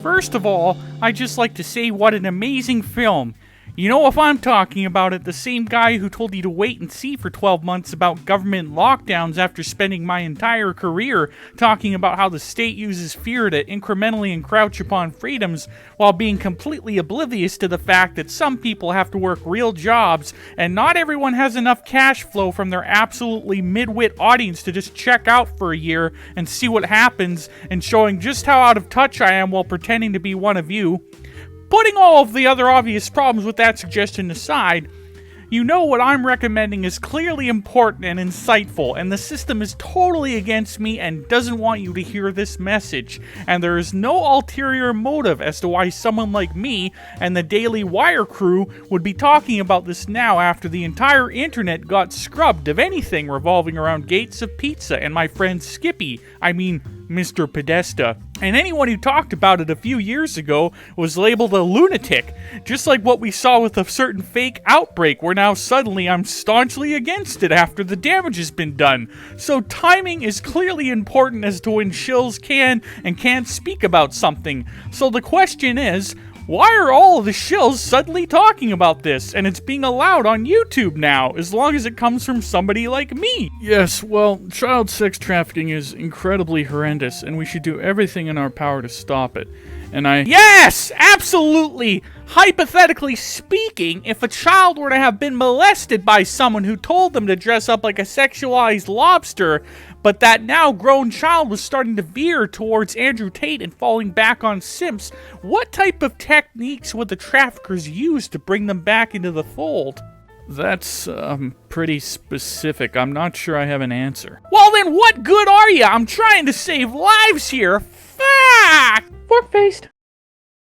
First of all, I'd just like to say what an amazing film. You know if I'm talking about it, the same guy who told you to wait and see for 12 months about government lockdowns after spending my entire career talking about how the state uses fear to incrementally encroach upon freedoms while being completely oblivious to the fact that some people have to work real jobs and not everyone has enough cash flow from their absolutely mid-wit audience to just check out for a year and see what happens, and showing just how out of touch I am while pretending to be one of you. Putting all of the other obvious problems with that suggestion aside, you know what I'm recommending is clearly important and insightful, and the system is totally against me and doesn't want you to hear this message. And there is no ulterior motive as to why someone like me and the Daily Wire crew would be talking about this now after the entire internet got scrubbed of anything revolving around Gates of Pizza and my friend Skippy, Mr. Podesta. And anyone who talked about it a few years ago was labeled a lunatic, just like what we saw with a certain fake outbreak where now suddenly I'm staunchly against it after the damage has been done. So timing is clearly important as to when shills can and can't speak about something. So the question is, why are all of the shills suddenly talking about this, and it's being allowed on YouTube now, as long as it comes from somebody like me? Yes, well, child sex trafficking is incredibly horrendous, and we should do everything in our power to stop it. Yes! Absolutely! Hypothetically speaking, if a child were to have been molested by someone who told them to dress up like a sexualized lobster, but that now grown child was starting to veer towards Andrew Tate and falling back on simps, what type of techniques would the traffickers use to bring them back into the fold? That's, pretty specific. I'm not sure I have an answer. Well then, what good are you? I'm trying to save lives here. Fuck! ForkFaced.